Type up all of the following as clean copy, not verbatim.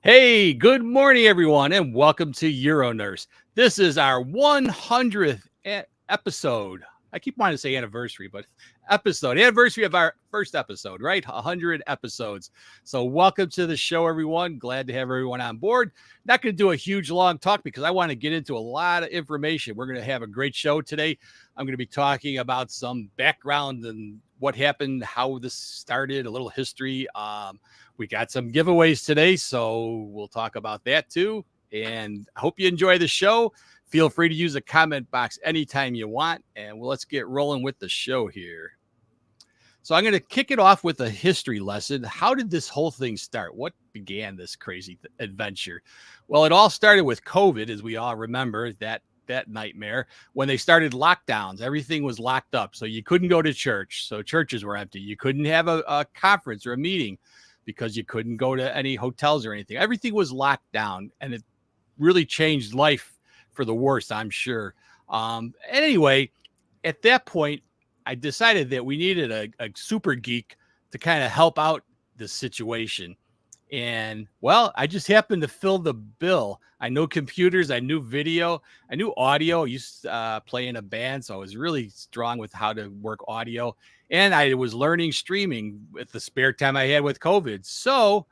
Hey, good morning, everyone, and welcome to UroNurse. This is our 100th episode. I keep wanting to say anniversary, but anniversary of our first episode, right? 100 episodes. So welcome to the show, everyone. Glad to have everyone on board. Not going to do a huge long talk because I want to get into a lot of information. We're going to have a great show today. I'm going to be talking about some background and what happened, how this started, a little history. We got some giveaways today, so we'll talk about that too. And I hope you enjoy the show. Feel free to use the comment box anytime you want. And let's get rolling with the show here. So I'm going to kick it off with a history lesson. How did this whole thing start? What began this crazy adventure? Well, it all started with COVID, as we all remember that nightmare when they started lockdowns. Everything was locked up, so you couldn't go to church. So churches were empty. You couldn't have a conference or a meeting because you couldn't go to any hotels or anything. Everything was locked down, and it really changed life for the worse, I'm sure. Anyway, at that point, I decided that we needed a super geek to kind of help out this situation. And well, I just happened to fill the bill. I know computers, I knew video, I knew audio. I used to play in a band, so I was really strong with how to work audio. And I was learning streaming with the spare time I had with COVID. So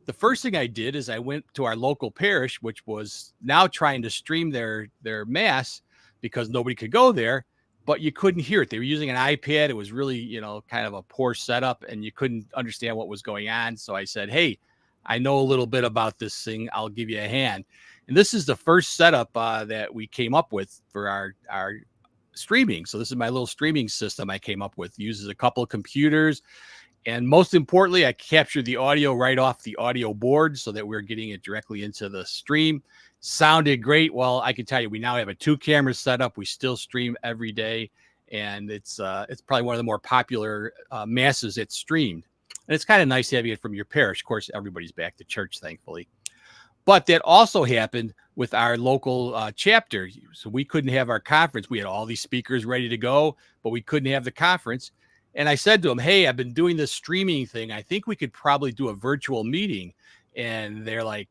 the first thing I did is I went to our local parish, which was now trying to stream their mass because nobody could go there, but you couldn't hear it. They were using an iPad. It was really, kind of a poor setup, and you couldn't understand what was going on. So I said, hey, I know a little bit about this thing. I'll give you a hand. And this is the first setup that we came up with for our streaming. So this is my little streaming system I came up with. It uses a couple of computers. And most importantly, I captured the audio right off the audio board so that we're getting it directly into the stream. Sounded great. Well, I can tell you, we now have a 2-camera setup. We still stream every day. And it's probably one of the more popular masses that's streamed. And it's kind of nice having it from your parish. Of course, everybody's back to church, thankfully. But that also happened with our local chapter. So we couldn't have our conference. We had all these speakers ready to go, but we couldn't have the conference. And I said to them, hey, I've been doing this streaming thing. I think we could probably do a virtual meeting. And they're like,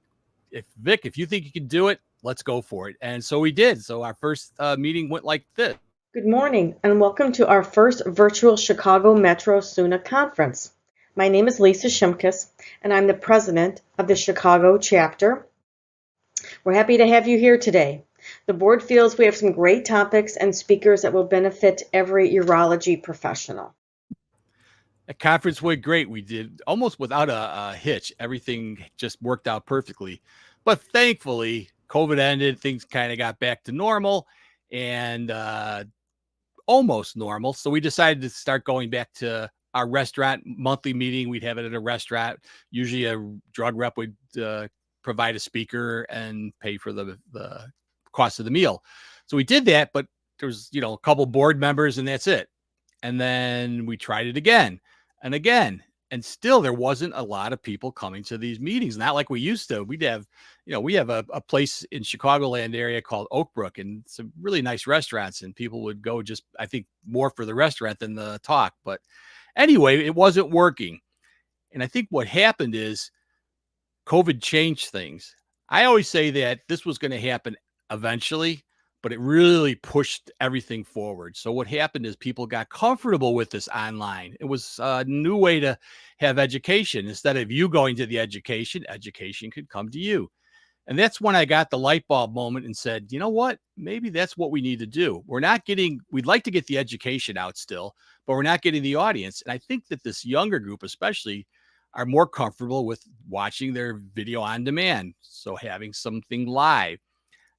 Vic, if you think you can do it, let's go for it. And so we did. So our first meeting went like this. Good morning, and welcome to our first virtual Chicago Metro SUNA conference. My name is Lisa Shimkus, and I'm the president of the Chicago chapter. We're happy to have you here today. The board feels we have some great topics and speakers that will benefit every urology professional. The conference went great. We did almost without a hitch. Everything just worked out perfectly. But thankfully, COVID ended. Things kind of got back to normal and almost normal. So we decided to start going back to our restaurant monthly meeting. We'd have it at a restaurant. Usually a drug rep would provide a speaker and pay for the cost of the meal. So we did that, but there was, a couple board members and that's it. And then we tried it again and again. And still there wasn't a lot of people coming to these meetings. Not like we used to. We'd have, we have a place in Chicagoland area called Oakbrook and some really nice restaurants, and people would go just, I think, more for the restaurant than the talk. But anyway, it wasn't working. And I think what happened is COVID changed things. I always say that this was going to happen eventually, but it really pushed everything forward. So what happened is people got comfortable with this online. It was a new way to have education. Instead of you going to the education could come to you. And that's when I got the light bulb moment and said, you know what, maybe that's what we need to do. We'd like to get the education out still, but we're not getting the audience. And I think that this younger group, especially, are more comfortable with watching their video on demand. So having something live.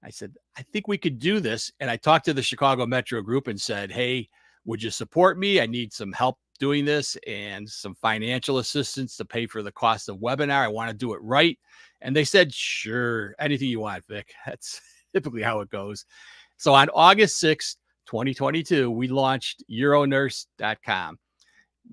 I said, I think we could do this. And I talked to the Chicago Metro group and said, hey, would you support me? I need some help doing this and some financial assistance to pay for the cost of webinar. I want to do it right. And they said, sure, anything you want, Vic. That's typically how it goes. So on August 6th, 2022, we launched UroNurse.com.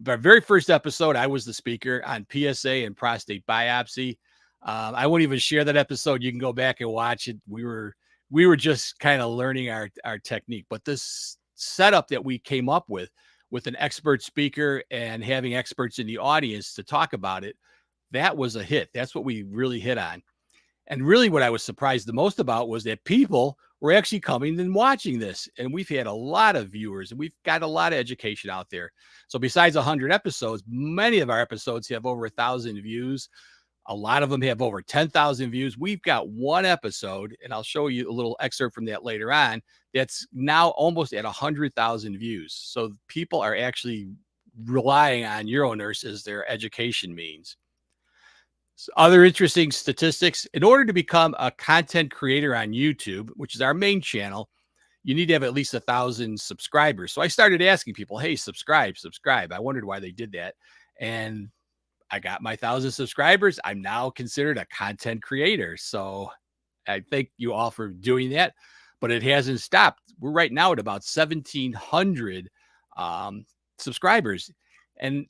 Our very first episode, I was the speaker on PSA and prostate biopsy. I won't even share that episode. You can go back and watch it. We were just kind of learning our technique, but this setup that we came up with an expert speaker and having experts in the audience to talk about it that was a hit. That's what we really hit on. And really what I was surprised the most about was that people were actually coming and watching this. And we've had a lot of viewers and we've got a lot of education out there. So besides 100 episodes, many of our episodes have over 1,000 views. A lot of them have over 10,000 views. We've got one episode, and I'll show you a little excerpt from that later on, that's now almost at 100,000 views. So people are actually relying on UroNurse as their education means. So other interesting statistics, in order to become a content creator on YouTube, which is our main channel, you need to have at least 1,000 subscribers. So I started asking people, hey, subscribe. I wondered why they did that. And I got my 1,000 subscribers. I'm now considered a content creator. So I thank you all for doing that, but it hasn't stopped. We're right now at about 1,700 subscribers. And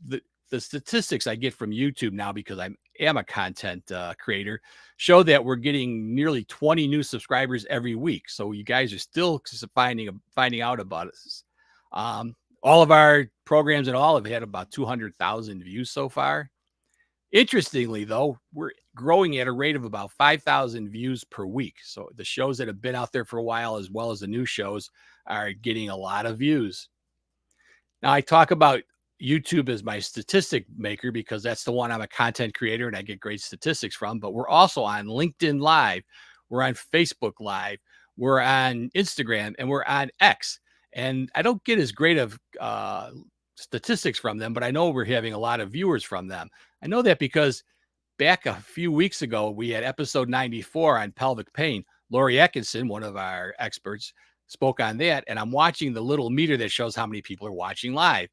the statistics I get from YouTube now, because I am a content creator, show that we're getting nearly 20 new subscribers every week. So you guys are still finding out about us. All of our programs and all have had about 200,000 views so far. Interestingly, though, we're growing at a rate of about 5,000 views per week. So the shows that have been out there for a while, as well as the new shows, are getting a lot of views. Now, I talk about YouTube as my statistic maker because that's the one I'm a content creator and I get great statistics from. But we're also on LinkedIn Live. We're on Facebook Live. We're on Instagram and we're on X. And I don't get as great of statistics from them, but I know we're having a lot of viewers from them. I know that because back a few weeks ago, we had episode 94 on pelvic pain. Lori Atkinson, one of our experts, spoke on that. And I'm watching the little meter that shows how many people are watching live.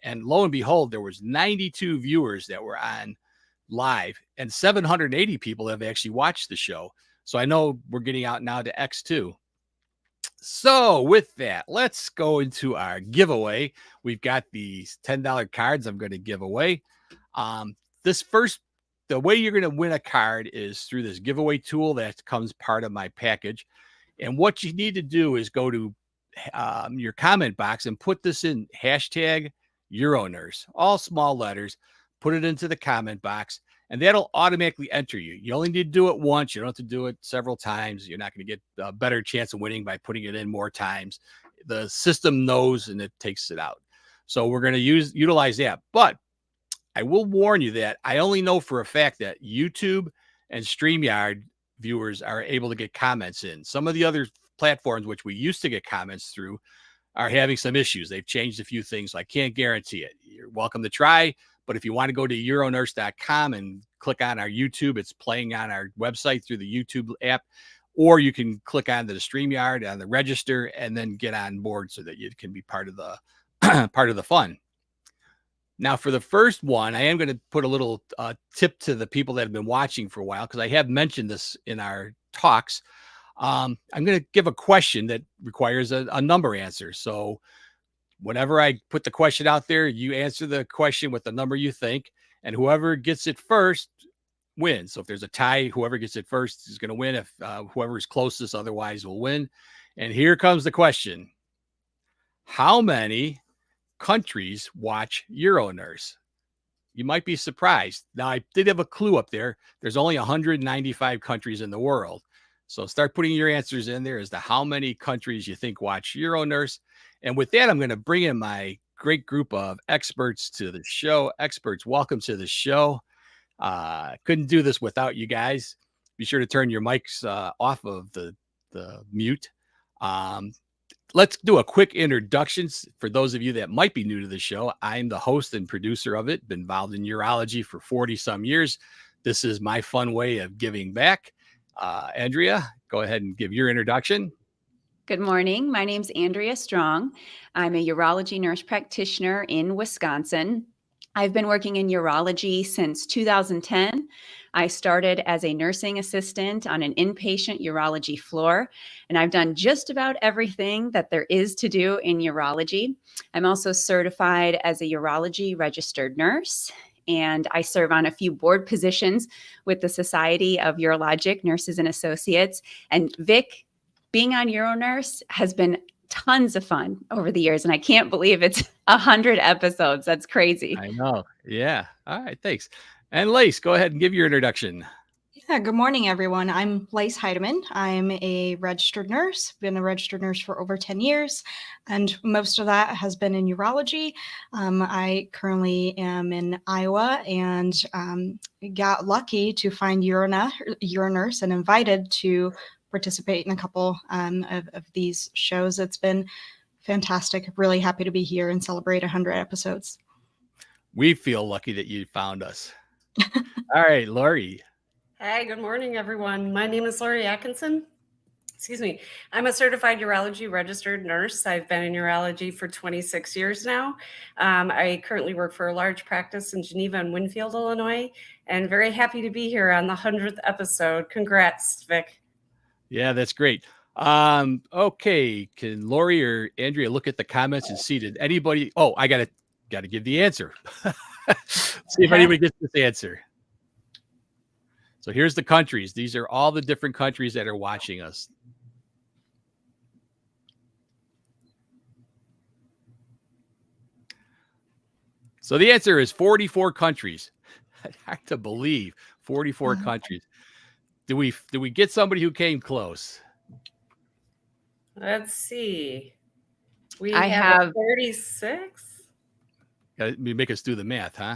And lo and behold, there was 92 viewers that were on live and 780 people have actually watched the show. So I know we're getting out now to X2. So with that, let's go into our giveaway. We've got these $10 cards I'm going to give away. The way you're going to win a card is through this giveaway tool that comes part of my package. And what you need to do is go to your comment box and put this in hashtag UroNurse, all small letters, put it into the comment box, and that'll automatically enter you. You only need to do it once. You don't have to do it several times. You're not going to get a better chance of winning by putting it in more times. The system knows and it takes it out. So we're going to utilize that. But I will warn you that I only know for a fact that YouTube and StreamYard viewers are able to get comments in. Some of the other platforms, which we used to get comments through, are having some issues. They've changed a few things. So I can't guarantee it. You're welcome to try. But if you want to go to uronurse.com and click on our YouTube, it's playing on our website through the YouTube app, or you can click on the StreamYard on the register and then get on board so that you can be part of the part of the fun. Now, for the first one, I am going to put a little tip to the people that have been watching for a while, because I have mentioned this in our talks. I'm going to give a question that requires a number answer. So whenever I put the question out there, you answer the question with the number you think, and whoever gets it first wins. So if there's a tie, whoever gets it first is going to win. If whoever is closest otherwise will win. And here comes the question. How many countries watch UroNurse? You might be surprised. Now, I did have a clue up there. There's only 195 countries in the world. So start putting your answers in there as to how many countries you think watch UroNurse. And with that, I'm going to bring in my great group of experts to the show. Experts, welcome to the show. Couldn't do this without you guys. Be sure to turn your mics off of the mute. Let's do a quick introduction for those of you that might be new to the show. I'm the host and producer of it, been involved in urology for 40 some years. This is my fun way of giving back. Andrea, go ahead and give your introduction. Good morning. My name's Andrea Strong. I'm a urology nurse practitioner in Wisconsin. I've been working in urology since 2010. I started as a nursing assistant on an inpatient urology floor, and I've done just about everything that there is to do in urology. I'm also certified as a urology registered nurse, and I serve on a few board positions with the Society of Urologic Nurses and Associates. And Vic, being on UroNurse has been tons of fun over the years, and I can't believe it's 100 episodes. That's crazy. I know. Yeah. All right. Thanks. And Lace, go ahead and give your introduction. Yeah, good morning, everyone. I'm Lace Heidemann. I'm a registered nurse, been a registered nurse for over 10 years, and most of that has been in urology. I currently am in Iowa and got lucky to find UroNurse and invited to participate in a couple of these shows. It's been fantastic. Really happy to be here and celebrate 100 episodes. We feel lucky that you found us. All right, Lori. Hi, good morning, everyone. My name is Lori Atkinson. Excuse me. I'm a certified urology registered nurse. I've been in urology for 26 years now. I currently work for a large practice in Geneva and Winfield, Illinois, and very happy to be here on the 100th episode. Congrats, Vic. Yeah, that's great. Okay, can Lori or Andrea look at the comments and see, did anybody? Oh, I gotta give the answer. See if anybody gets this answer. So here's the countries. These are all the different countries that are watching us. So the answer is 44 countries. Hard to believe, 44 countries. Do we get somebody who came close? Let's see. I have 36. You make us do the math, huh?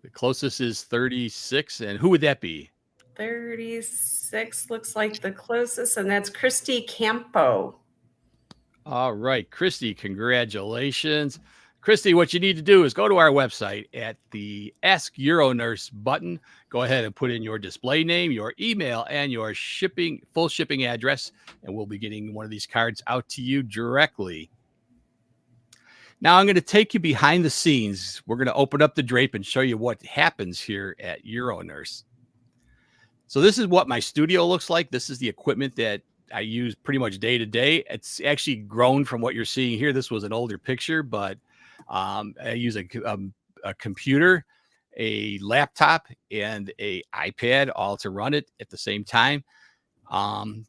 The closest is 36. And who would that be? 36 looks like the closest, and that's Christy Campo. All right, Christy, congratulations. Christy, what you need to do is go to our website at the Ask UroNurse button. Go ahead and put in your display name, your email, and your full shipping address, and we'll be getting one of these cards out to you directly. Now I'm going to take you behind the scenes. We're going to open up the drape and show you what happens here at UroNurse. So this is what my studio looks like. This is the equipment that I use pretty much day to day. It's actually grown from what you're seeing here. This was an older picture, but I use a computer, a laptop, and a iPad all to run it at the same time.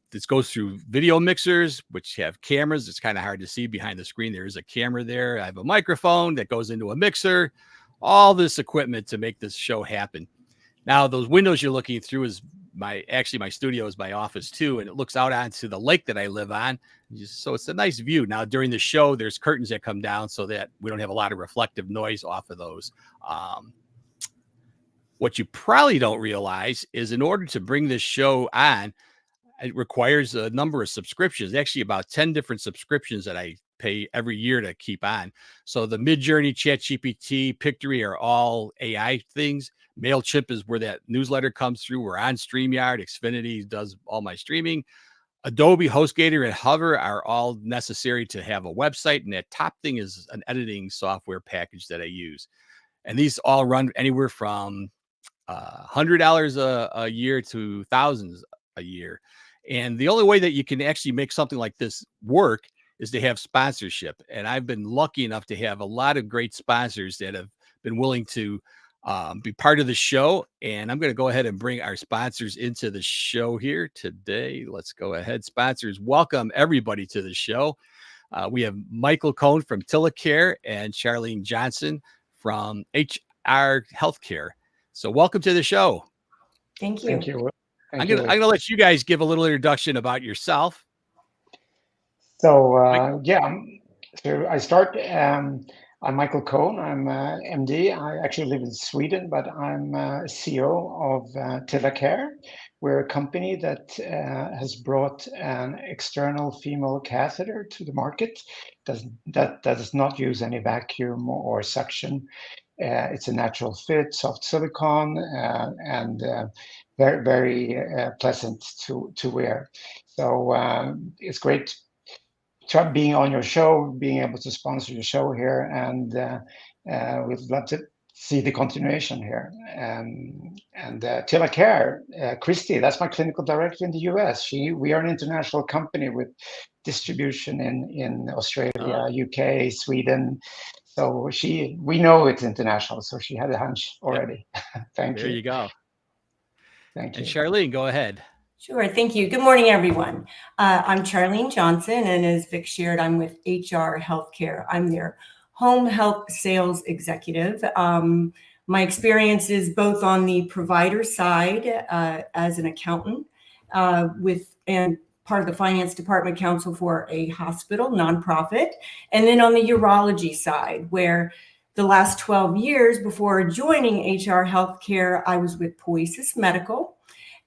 This goes through video mixers, which have cameras. It's kind of hard to see behind the screen. There is a camera there. I have a microphone that goes into a mixer, all this equipment to make this show happen. Now, those windows you're looking through is my studio is my office too, and it looks out onto the lake that I live on. So it's a nice view. Now, during the show, there's curtains that come down so that we don't have a lot of reflective noise off of those. What you probably don't realize is in order to bring this show on, it requires a number of subscriptions, actually about 10 different subscriptions that I pay every year to keep on. So the Midjourney, ChatGPT, Pictory are all AI things. MailChimp is where that newsletter comes through. We're on StreamYard. Xfinity does all my streaming. Adobe, HostGator, and Hover are all necessary to have a website. And that top thing is an editing software package that I use. And these all run anywhere from $100 a year to thousands a year. And the only way that you can actually make something like this work is to have sponsorship. And I've been lucky enough to have a lot of great sponsors that have been willing to be part of the show. And I'm going to go ahead and bring our sponsors into the show here today. Let's go ahead. Sponsors, welcome everybody to the show. We have Michael Cohn from Tillicare and Charlene Johnson from HR Healthcare. So welcome to the show. Thank you. Thank you. I'm gonna let you guys give a little introduction about yourself. So so I start. I'm Michael Cohn. I'm MD. I actually live in Sweden, but I'm CEO of Tillicare. We're a company that has brought an external female catheter to the market that does not use any vacuum or suction. It's a natural fit, soft silicone, and very, very pleasant to wear. So it's great being on your show, being able to sponsor your show here, and we'd love to see the continuation here. And Tillicare, Christy, that's my clinical director in the US. We are an international company with distribution in Australia, UK, Sweden. So we know it's international, so she had a hunch already. Thank you. There you go. Thank you. And Charlene, go ahead. Sure. Thank you. Good morning, everyone. I'm Charlene Johnson, and as Vic shared, I'm with HR Healthcare. I'm their home health sales executive. My experience is both on the provider side as an accountant and part of the finance department counsel for a hospital nonprofit, and then on the urology side, where the last 12 years before joining HR Healthcare, I was with Poesis Medical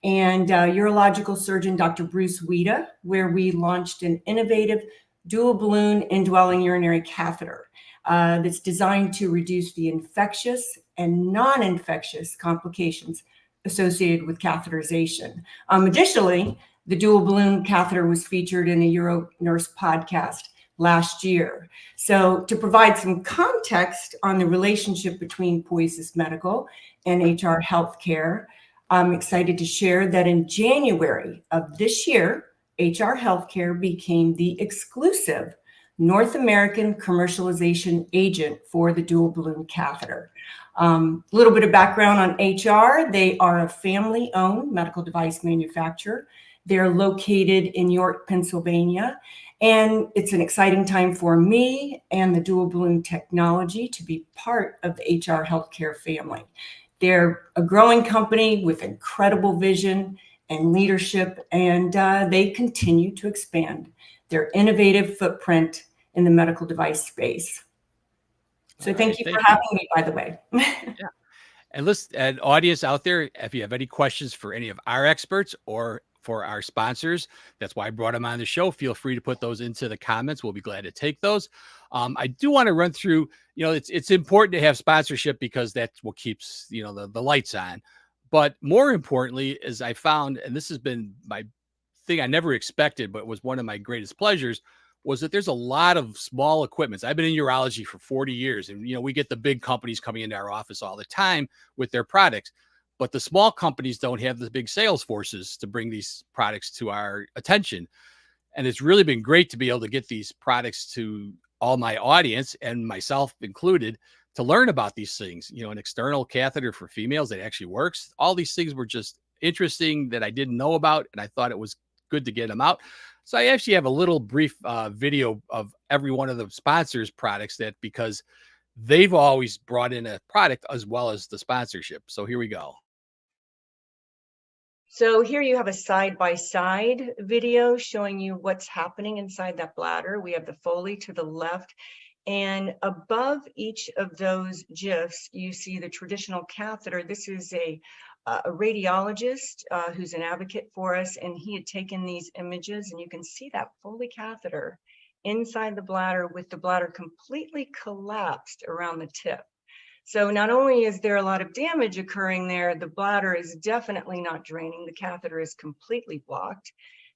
and urological surgeon Dr. Bruce Wida, where we launched an innovative dual balloon indwelling urinary catheter that's designed to reduce the infectious and non-infectious complications associated with catheterization. Additionally, the dual balloon catheter was featured in a UroNurse podcast last year. So to provide some context on the relationship between Poesis Medical and HR Healthcare, I'm excited to share that in January of this year, HR Healthcare became the exclusive North American commercialization agent for the dual balloon catheter. A little bit of background on HR. They are a family-owned medical device manufacturer. They're located in York, Pennsylvania. And it's an exciting time for me and the dual balloon technology to be part of the HR Healthcare family. They're a growing company with incredible vision and leadership, and they continue to expand their innovative footprint in the medical device space. So thank you for having me, by the way. Yeah. And listen, and audience out there, if you have any questions for any of our experts or for our sponsors, that's why I brought them on the show. Feel free to put those into the comments. We'll be glad to take those. I do want to run through, it's important to have sponsorship because that's what keeps, the lights on. But more importantly, is I found, and this has been my thing I never expected, but was one of my greatest pleasures, was that there's a lot of small equipments. I've been in urology for 40 years, and we get the big companies coming into our office all the time with their products, but the small companies don't have the big sales forces to bring these products to our attention. And it's really been great to be able to get these products to all my audience, and myself included, to learn about these things. An external catheter for females that actually works. All these things were just interesting that I didn't know about, and I thought it was good to get them out. So I actually have a little brief video of every one of the sponsors' products, that because they've always brought in a product as well as the sponsorship. So here we go. So here you have a side-by-side video showing you what's happening inside that bladder. We have the Foley to the left, and above each of those GIFs, you see the traditional catheter. This is a radiologist who's an advocate for us, and he had taken these images, and you can see that Foley catheter inside the bladder with the bladder completely collapsed around the tip. So not only is there a lot of damage occurring there, the bladder is definitely not draining. The catheter is completely blocked.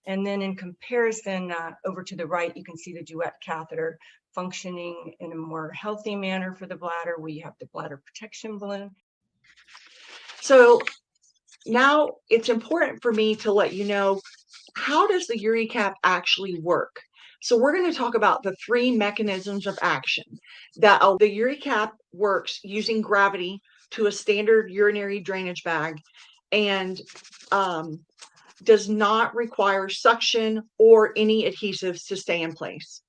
And then in comparison, over to the right, you can see the duet catheter functioning in a more healthy manner for the bladder. We have the bladder protection balloon. So now it's important for me to let you know, how does the UriCap actually work? So we're going to talk about the 3 mechanisms of action. That the UriCap works using gravity to a standard urinary drainage bag, and does not require suction or any adhesives to stay in place.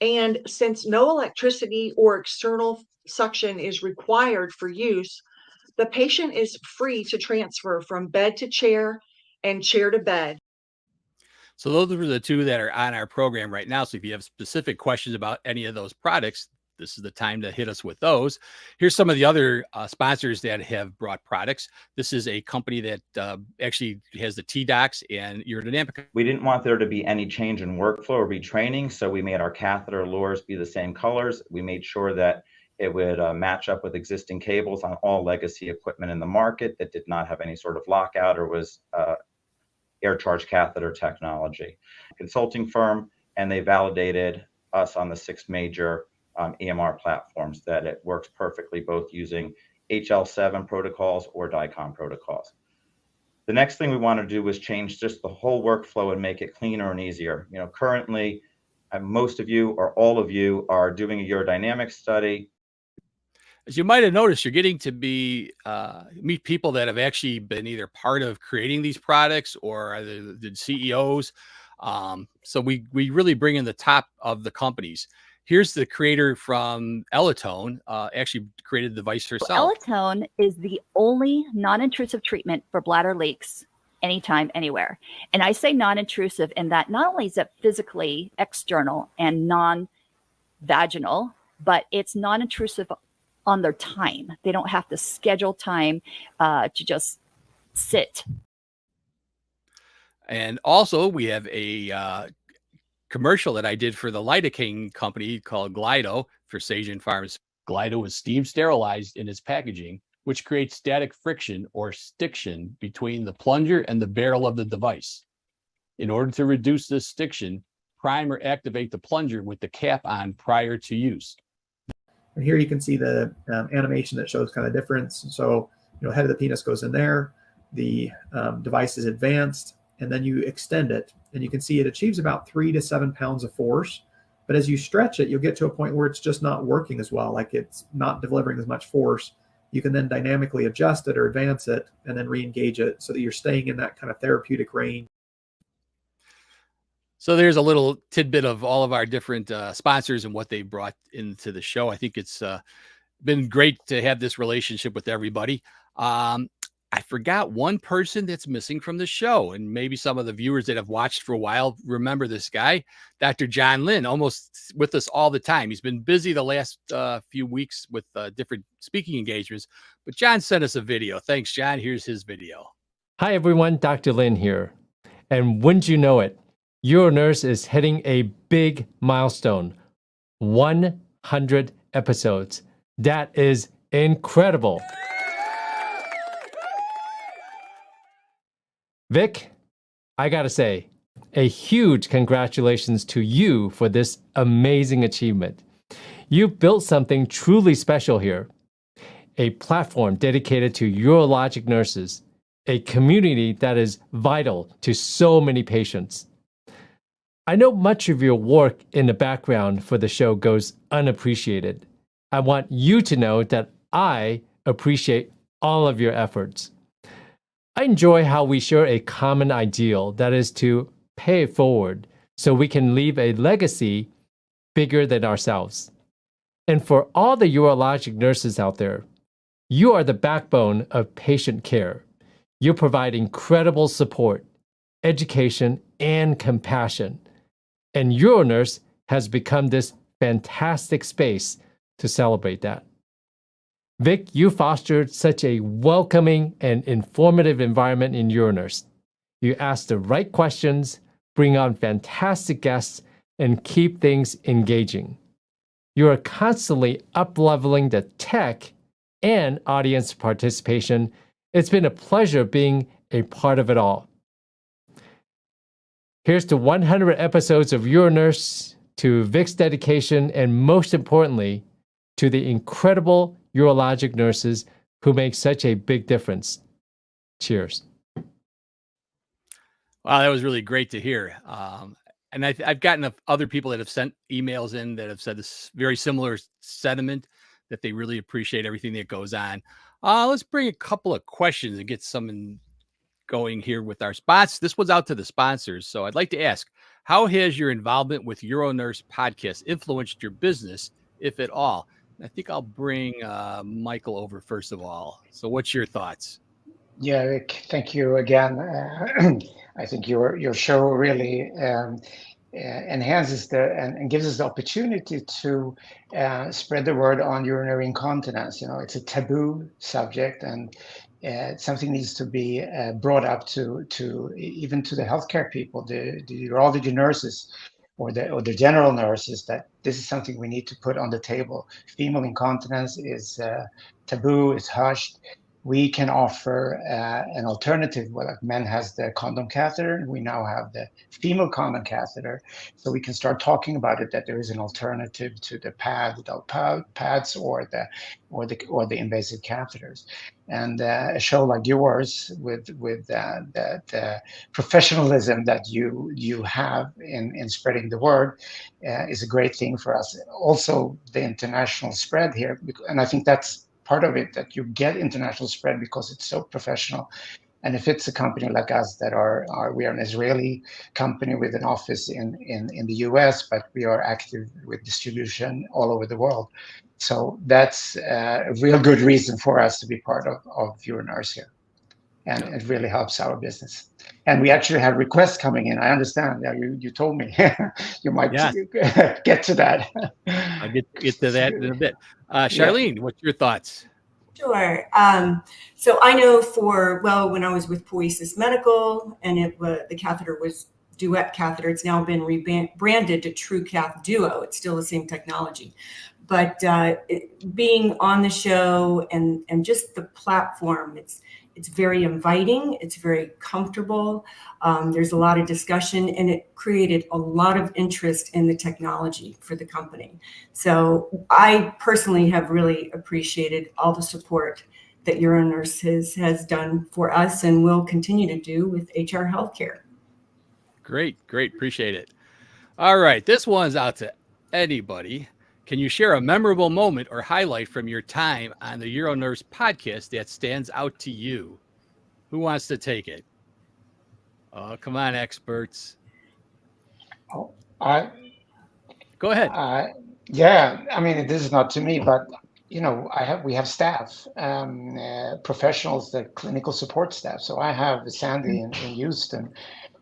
And since no electricity or external suction is required for use, the patient is free to transfer from bed to chair and chair to bed. So those are the 2 that are on our program right now. So if you have specific questions about any of those products, this is the time to hit us with those. Here's some of the other sponsors that have brought products. This is a company that actually has the T-Docs and urodynamic. We didn't want there to be any change in workflow or retraining, so we made our catheter lures be the same colors. We made sure that it would match up with existing cables on all legacy equipment in the market that did not have any sort of lockout or was air charge catheter technology. Consulting firm, and they validated us on the 6 major EMR platforms that it works perfectly, both using HL7 protocols or DICOM protocols. The next thing we want to do was change just the whole workflow and make it cleaner and easier. Currently, most of you or all of you are doing a urodynamic study. As you might have noticed, you're getting to meet people that have actually been either part of creating these products or are the CEOs. So we really bring in the top of the companies. Here's the creator from Elitone, actually created the device herself. Elitone is the only non-intrusive treatment for bladder leaks anytime, anywhere. And I say non-intrusive in that not only is it physically external and non-vaginal, but it's non-intrusive on their time. They don't have to schedule time to just sit. And also we have a commercial that I did for the lidocaine company called Glido for Sagen Farms. Glido is steam sterilized in its packaging, which creates static friction or stiction between the plunger and the barrel of the device. In order to reduce this stiction, prime or activate the plunger with the cap on prior to use. And here you can see the animation that shows kind of difference. So, head of the penis goes in there, the device is advanced, and then you extend it, and you can see it achieves about 3 to 7 pounds of force. But as you stretch it, you'll get to a point where it's just not working as well, like it's not delivering as much force. You can then dynamically adjust it or advance it and then re-engage it so that you're staying in that kind of therapeutic range. So there's a little tidbit of all of our different sponsors and what they brought into the show. I think it's been great to have this relationship with everybody. I forgot one person that's missing from the show, and maybe some of the viewers that have watched for a while remember this guy, Dr. John Lynn, almost with us all the time. He's been busy the last few weeks with different speaking engagements, but John sent us a video. Thanks, John. Here's his video. Hi, everyone. Dr. Lynn here. And wouldn't you know it, UroNurse is hitting a big milestone, 100 episodes. That is incredible. Vic, I gotta say, a huge congratulations to you for this amazing achievement. You built something truly special here. A platform dedicated to urologic nurses, a community that is vital to so many patients. I know much of your work in the background for the show goes unappreciated. I want you to know that I appreciate all of your efforts. I enjoy how we share a common ideal, that is to pay it forward so we can leave a legacy bigger than ourselves. And for all the urologic nurses out there, you are the backbone of patient care. You provide incredible support, education, and compassion. And UroNurse has become this fantastic space to celebrate that. Vic, you fostered such a welcoming and informative environment in UroNurse. You ask the right questions, bring on fantastic guests, and keep things engaging. You are constantly up-leveling the tech and audience participation. It's been a pleasure being a part of it all. Here's to 100 episodes of UroNurse, to Vic's dedication, and most importantly, to the incredible urologic nurses who make such a big difference. Cheers. Wow, that was really great to hear. And I've gotten other people that have sent emails in that have said this very similar sentiment, that they really appreciate everything that goes on. Let's bring a couple of questions and get some going here with our spots. This one's out to the sponsors. So I'd like to ask, how has your involvement with UroNurse podcast influenced your business, if at all? I think I'll bring Michael over first of all. So what's your thoughts? Yeah, Rick, thank you again. I think your show really enhances and gives us the opportunity to spread the word on urinary incontinence. It's a taboo subject, and something needs to be brought up to even to the healthcare people, the urology nurses, or the general nurses, that this is something we need to put on the table. Female incontinence is taboo, it's hushed. We can offer an alternative. Well, like men has the condom catheter, and we now have the female condom catheter. So we can start talking about it, that there is an alternative to the adult pads or the invasive catheters. And a show like yours with the professionalism that you have in spreading the word is a great thing for us. Also, the international spread here, and I think that's part of it, that you get international spread because it's so professional. And if it's a company like us that we are an Israeli company with an office in the US, but we are active with distribution all over the world. So that's a real good reason for us to be part of UroNurse here. And it really helps our business. And we actually have requests coming in. I understand. Yeah, you told me. You might get to that. I'll get to that in a bit. Charlene, what's your thoughts? Sure. So I know when I was with Poesis Medical, and the catheter was Duet catheter. It's now been rebranded to TrueCath Duo. It's still the same technology. But being on the show and just the platform, it's very inviting. It's very comfortable. There's a lot of discussion, and it created a lot of interest in the technology for the company. So I personally have really appreciated all the support that UroNurse has done for us and will continue to do with HR Healthcare. Great. Appreciate it. All right. This one's out to anybody. Can you share a memorable moment or highlight from your time on the UroNurse podcast that stands out to you? Who wants to take it? Oh, come on, experts. Oh, Go ahead. Yeah, I mean, this is not to me, but we have staff, professionals, the clinical support staff. So I have Sandy in Houston,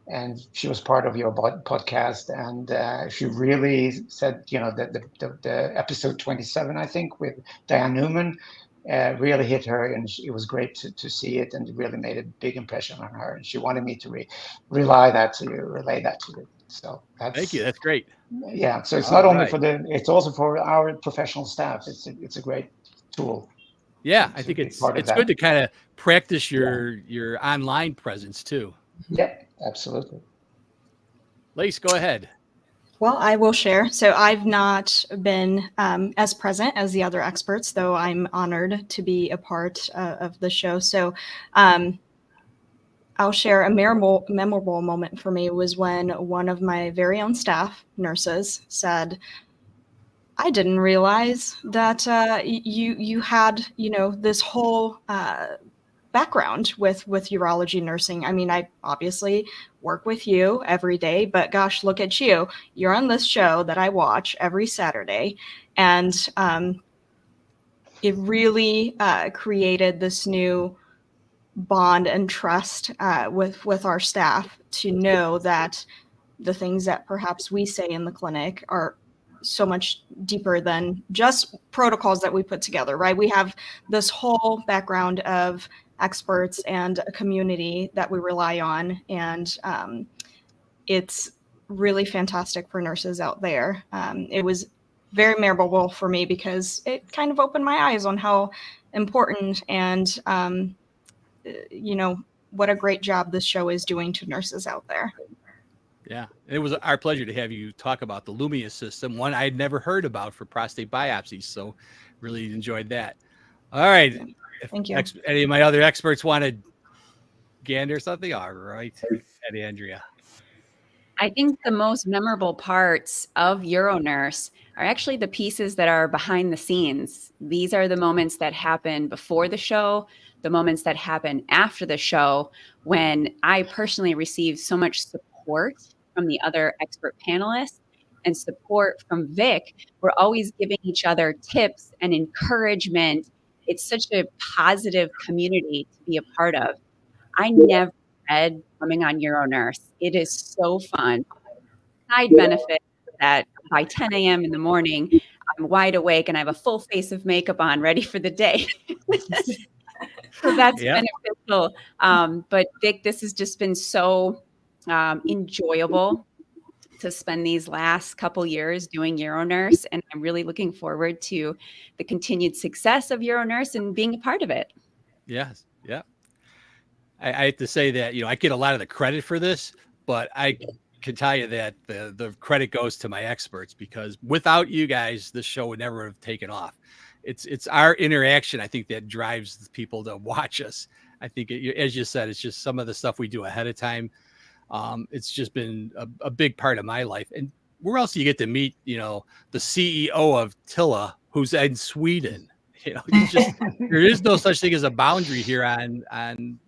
and she was part of your podcast, and she really said, that the episode 27, I think, with Diane Newman, really hit her, and it was great to see it, and it really made a big impression on her, and she wanted me to relay that to you. So thank you. That's great. Yeah. So it's not only it's also for our professional staff. It's a great tool. Yeah, I think it's good to kind of practice your online presence too. Yeah, absolutely. Lace, go ahead. Well, I will share. So I've not been as present as the other experts, though I'm honored to be a part of the show. So I'll share a memorable moment for me was when one of my very own staff nurses said, I didn't realize that you had, this whole background with urology nursing. I mean, I obviously work with you every day, but gosh, look at you. You're on this show that I watch every Saturday. And it really created this new bond and trust with our staff to know that the things that perhaps we say in the clinic are so much deeper than just protocols that we put together, right? We have this whole background of experts and a community that we rely on. And it's really fantastic for nurses out there. It was very memorable for me because it kind of opened my eyes on how important and, what a great job this show is doing to nurses out there. Yeah, it was our pleasure to have you talk about the Lumia system, one I had never heard about for prostate biopsies. So really enjoyed that. All right. Thank you. Any of my other experts want to gander something? All right. And Andrea. I think the most memorable parts of UroNurse are actually the pieces that are behind the scenes. These are the moments that happen before the show, the moments that happen after the show, when I personally receive so much support from the other expert panelists and support from Vic. We're always giving each other tips and encouragement. It's such a positive community to be a part of. I never dread coming on UroNurse. It is so fun. Side benefit that by 10 a.m. in the morning, I'm wide awake and I have a full face of makeup on, ready for the day. So that's beneficial. But Vic, this has just been so enjoyable to spend these last couple years doing UroNurse, and I'm really looking forward to the continued success of UroNurse and being a part of it. Yes, yeah. I have to say that I get a lot of the credit for this, but I can tell you that the credit goes to my experts, because without you guys, this show would never have taken off. It's our interaction, I think, that drives people to watch us. I think, as you said, it's just some of the stuff we do ahead of time. It's just been a big part of my life. And where else do you get to meet, the CEO of Tilla, who's in Sweden? There is no such thing as a boundary here on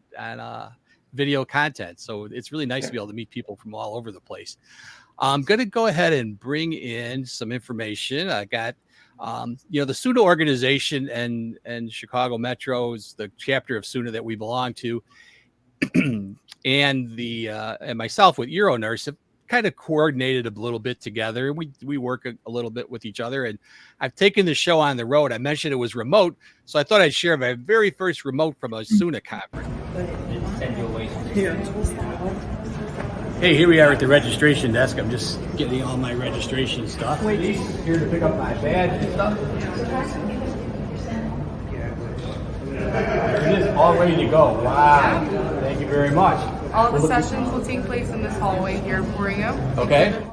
video content. So it's really nice to be able to meet people from all over the place. I'm going to go ahead and bring in some information. I got, the SUNA organization and Chicago Metro is the chapter of SUNA that we belong to. And and myself with UroNurse have kind of coordinated a little bit together. We work a little bit with each other, and I've taken the show on the road. I mentioned it was remote, so I thought I'd share my very first remote from a SUNA conference. Hey, here we are at the registration desk. I'm just getting all my registration stuff. Here to pick up my badge and stuff. There it is, all ready to go. Wow. Thank you very much. All the sessions will take place in this hallway here for you. Okay.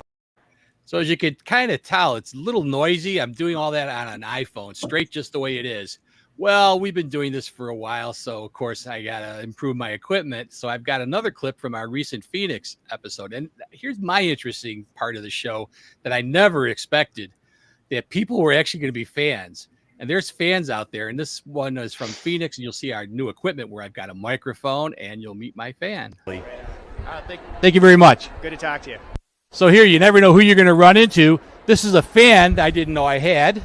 So as you could kind of tell, it's a little noisy. I'm doing all that on an iPhone, straight just the way it is. Well, we've been doing this for a while, so of course I got to improve my equipment. So I've got another clip from our recent Phoenix episode. And here's my interesting part of the show that I never expected, that people were actually going to be fans. And there's fans out there. And this one is from Phoenix, and you'll see our new equipment where I've got a microphone, and you'll meet my fan. Thank you very much. Good to talk to you. So here, you never know who you're going to run into. This is a fan I didn't know I had.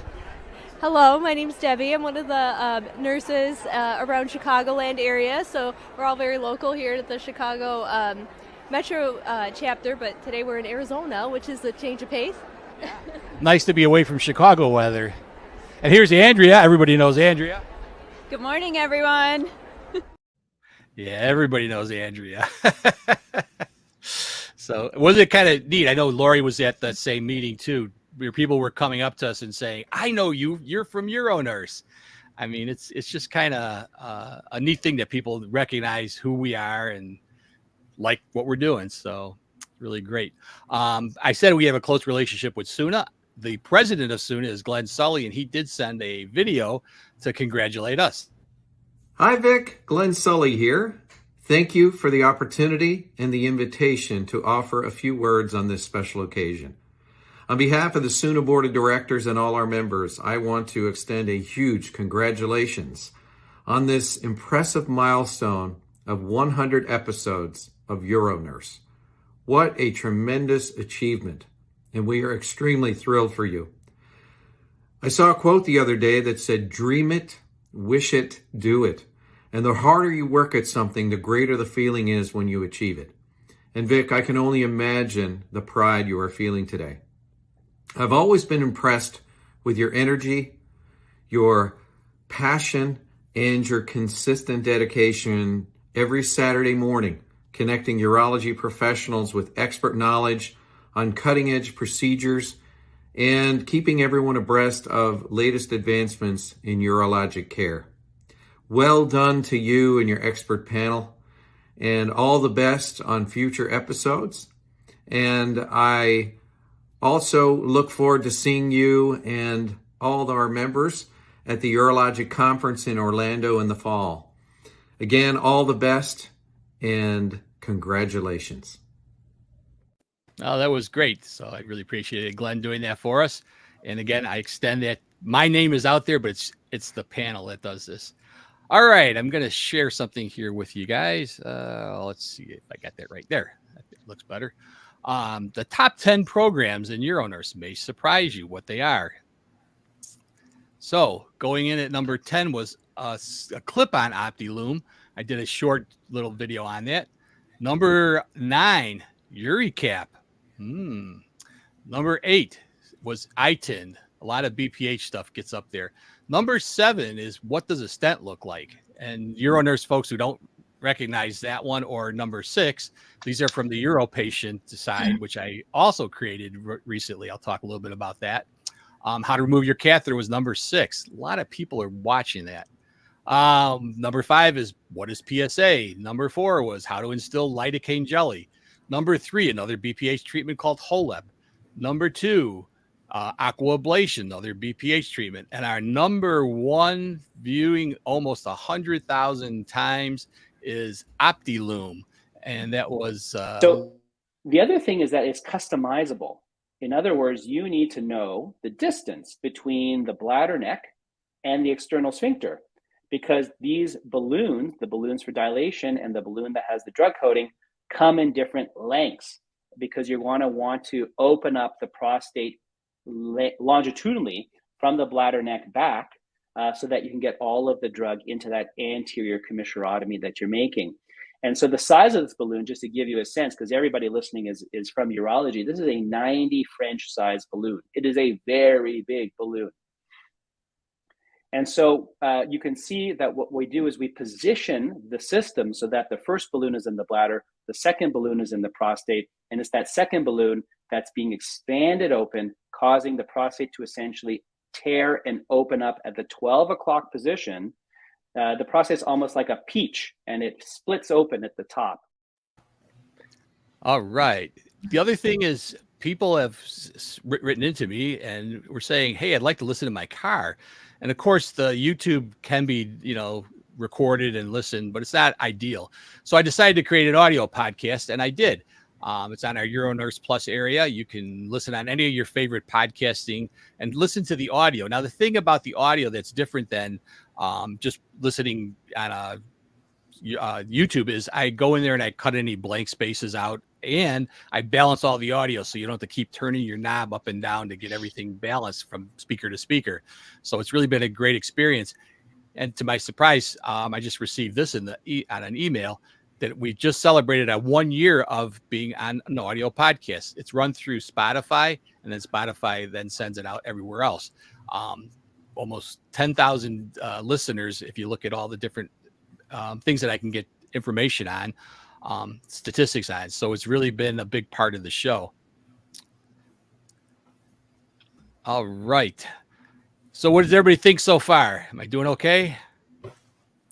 Hello, my name's Debbie. I'm one of the nurses around Chicagoland area, so we're all very local here at the Chicago Metro chapter, but today we're in Arizona, which is a change of pace. Nice to be away from Chicago weather. And here's Andrea. Everybody knows Andrea. Good morning, everyone. Yeah, everybody knows Andrea. So was it kind of neat? I know Lori was at that same meeting too, where people were coming up to us and saying, I know you, you're from UroNurse. I mean, it's just kind of a neat thing that people recognize who we are and like what we're doing. So really great. I said we have a close relationship with SUNA. The president of SUNA is Glenn Sully, and he did send a video to congratulate us. Hi, Vic. Glenn Sully here. Thank you for the opportunity and the invitation to offer a few words on this special occasion. On behalf of the SUNA Board of Directors and all our members, I want to extend a huge congratulations on this impressive milestone of 100 episodes of UroNurse. What a tremendous achievement, and we are extremely thrilled for you. I saw a quote the other day that said, dream it, wish it, do it. And the harder you work at something, the greater the feeling is when you achieve it. And Vic, I can only imagine the pride you are feeling today. I've always been impressed with your energy, your passion, and your consistent dedication every Saturday morning, connecting urology professionals with expert knowledge on cutting-edge procedures and keeping everyone abreast of latest advancements in urologic care. Well done to you and your expert panel, and all the best on future episodes. And I also look forward to seeing you and all of our members at the Urologic Conference in Orlando in the fall. Again, all the best and congratulations. Oh, that was great. So I really appreciated Glenn doing that for us. And again, I extend that. My name is out there, but it's the panel that does this. All right, I'm going to share something here with you guys. Let's see if I got that right there. It looks better. The top 10 programs in UroNurse may surprise you what they are. So going in at number 10 was a clip on OptiLume. I did a short little video on that. Number 9, UriCap. Number 8 was iTind. A lot of BPH stuff gets up there. Number 7 is what does a stent look like? And UroNurse folks who don't recognize that one, or number 6, these are from the Uro patient side, which I also created recently. I'll talk a little bit about that. How to remove your catheter was number 6. A lot of people are watching that. Number 5 is what is PSA? Number 4 was how to instill lidocaine jelly. Number 3, another BPH treatment called HOLEB. Number 2, aquablation, another BPH treatment. And our number 1 viewing almost 100,000 times is OptiLume. And that was... So the other thing is that it's customizable. In other words, you need to know the distance between the bladder neck and the external sphincter, because these balloons, the balloons for dilation and the balloon that has the drug coating, come in different lengths, because you're going to want to open up the prostate longitudinally from the bladder neck back, so that you can get all of the drug into that anterior commissurotomy that you're making. And so the size of this balloon, just to give you a sense, because everybody listening is from urology, this is a 90 French size balloon. It is a very big balloon. And so you can see that what we do is we position the system so that the first balloon is in the bladder, the second balloon is in the prostate, and it's that second balloon that's being expanded open, causing the prostate to essentially tear and open up at the 12 o'clock position. The prostate's almost like a peach, and it splits open at the top. All right. The other thing is, people have written into me and were saying, hey, I'd like to listen in my car. And of course, the YouTube can be, recorded and listened, but it's not ideal. So I decided to create an audio podcast, and I did. It's on our UroNurse Plus area. You can listen on any of your favorite podcasting and listen to the audio. Now, the thing about the audio that's different than just listening on YouTube is I go in there and I cut any blank spaces out, and I balance all the audio, so you don't have to keep turning your knob up and down to get everything balanced from speaker to speaker. So it's really been a great experience. And to my surprise, I just received this on an email that we just celebrated 1 year of being on an audio podcast. It's run through Spotify, and then Spotify then sends it out everywhere else. Almost 10,000 listeners, if you look at all the different things that I can get information on, statistics on. So it's really been a big part of the show. All right. So what does everybody think so far? Am I doing okay?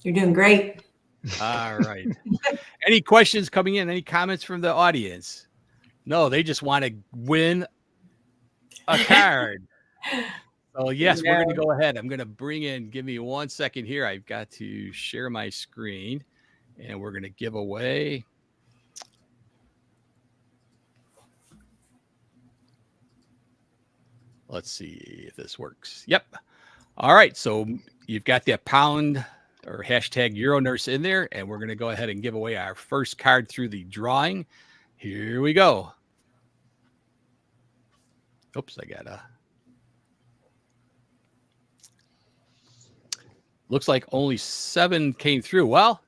You're doing great. All right. Any questions coming in? Any comments from the audience? No, they just want to win a card. So yes, we're going to go ahead. I'm going to bring in, give me 1 second here. I've got to share my screen, and we're going to give away. Let's see if this works. Yep. All right. So you've got that pound or hashtag UroNurse in there, and we're going to go ahead and give away our first card through the drawing. Here we go. Oops, I got looks like only 7 came through. Well,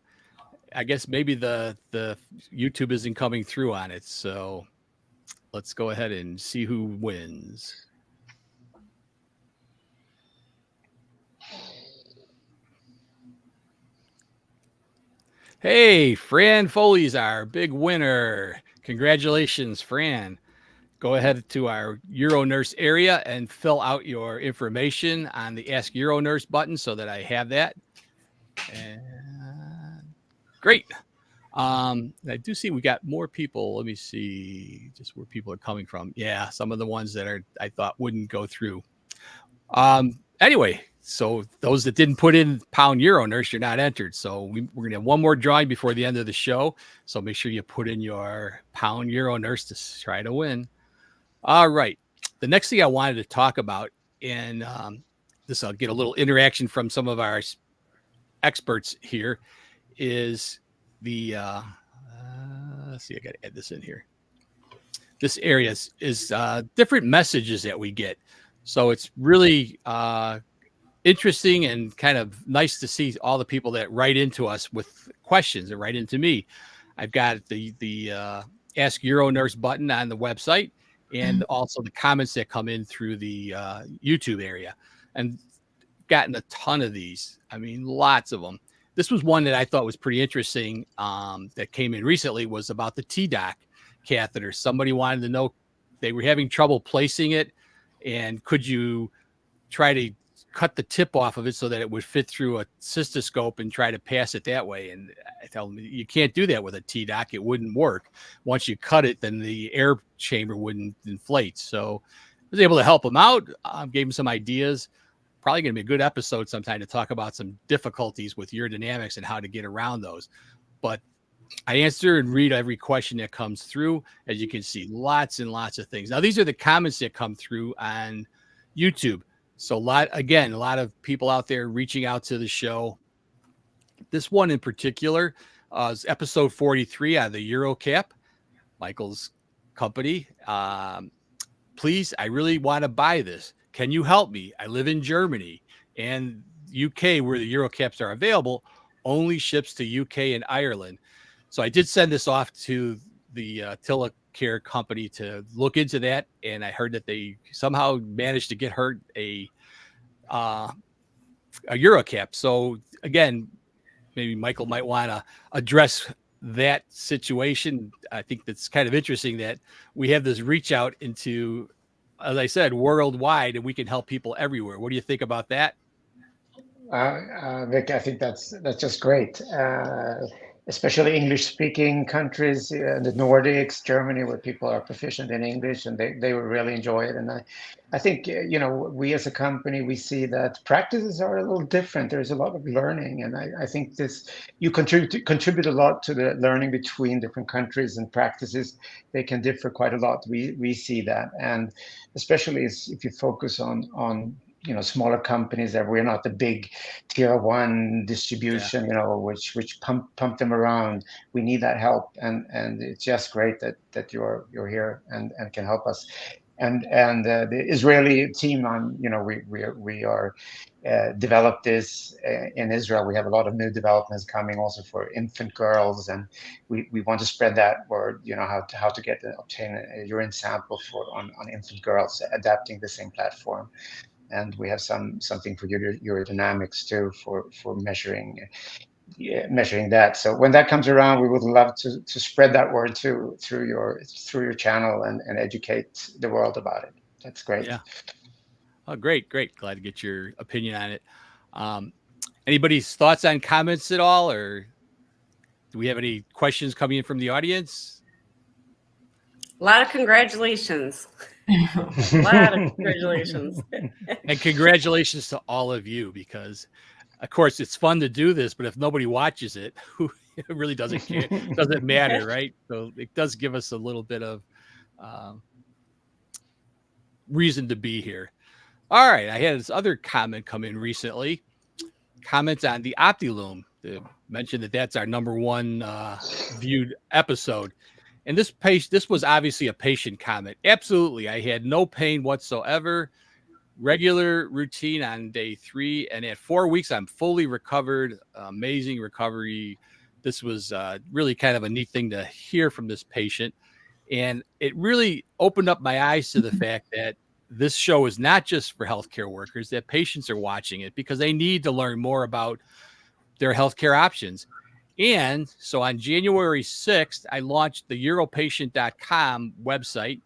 I guess maybe the YouTube isn't coming through on it. So let's go ahead and see who wins. Hey, Fran Foley's our big winner. Congratulations, Fran. Go ahead to our UroNurse area and fill out your information on the Ask UroNurse button so that I have that. And great. I do see we got more people. Let me see just where people are coming from. Yeah, some of the ones that I thought wouldn't go through. Anyway, so those that didn't put in pound UroNurse, you're not entered. So we're going to have one more drawing before the end of the show. So make sure you put in your pound UroNurse to try to win. All right. The next thing I wanted to talk about, and this I'll get a little interaction from some of our experts here, is the let's see, I got to add this in here. This area is different messages that we get. So it's really interesting and kind of nice to see all the people that write into us with questions and write into me. I've got the Ask UroNurse button on the website, and also the comments that come in through the YouTube area, and gotten a ton of these. I mean, lots of them. This was one that I thought was pretty interesting that came in recently, was about the TDOC catheter. Somebody wanted to know, they were having trouble placing it, and could you try to cut the tip off of it so that it would fit through a cystoscope and try to pass it that way? And I tell them, you can't do that with a TDOC. It wouldn't work. Once you cut it, then the air chamber wouldn't inflate. So I was able to help them out. Gave them some ideas. Probably going to be a good episode sometime to talk about some difficulties with urodynamics and how to get around those. But I answer and read every question that comes through. As you can see, lots and lots of things. Now, these are the comments that come through on YouTube. So a lot of people out there reaching out to the show. This one in particular is episode 43 on the EuroCap, Michael's company. Please, I really want to buy this. Can you help me? I live in Germany and UK, where the EuroCaps are available, only ships to UK and Ireland. So I did send this off to the TillaCare company to look into that, and I heard that they somehow managed to get her a EuroCap. So again, maybe Michael might want to address that situation. I think that's kind of interesting that we have this reach out into, as I said, worldwide, and we can help people everywhere. What do you think about that? Vic, I think that's just great. Especially English-speaking countries, the Nordics, Germany, where people are proficient in English, and they will really enjoy it. And I think, we as a company, we see that practices are a little different. There's a lot of learning, and I think you contribute a lot to the learning between different countries and practices. They can differ quite a lot. We see that, and especially if you focus on smaller companies, that we're not the big tier 1 distribution, which pump them around. We need that help, and it's just great that you're here and can help us. And the Israeli team, we are developed this in Israel. We have a lot of new developments coming also for infant girls, and we want to spread that word, how to obtain a urine sample on infant girls, adapting the same platform. And we have something for urodynamics too, for measuring that. So when that comes around, we would love to spread that word too through your channel and educate the world about it. That's great. Yeah. Oh, great. Glad to get your opinion on it. Anybody's thoughts on comments at all, or do we have any questions coming in from the audience? A lot of congratulations. A lot of congratulations. And congratulations to all of you, because of course it's fun to do this, but if nobody watches it, it really doesn't care. It doesn't matter, right? So it does give us a little bit of reason to be here. All right. I had this other comment come in recently. Comments on the OptiLume. Mentioned that that's our #1 viewed episode. And this was obviously a patient comment. Absolutely. I had no pain whatsoever. Regular routine on day 3. And at 4 weeks, I'm fully recovered. Amazing recovery. This was really kind of a neat thing to hear from this patient. And it really opened up my eyes to the fact that this show is not just for healthcare workers, that patients are watching it because they need to learn more about their healthcare options. And so on January 6th, I launched the europatient.com website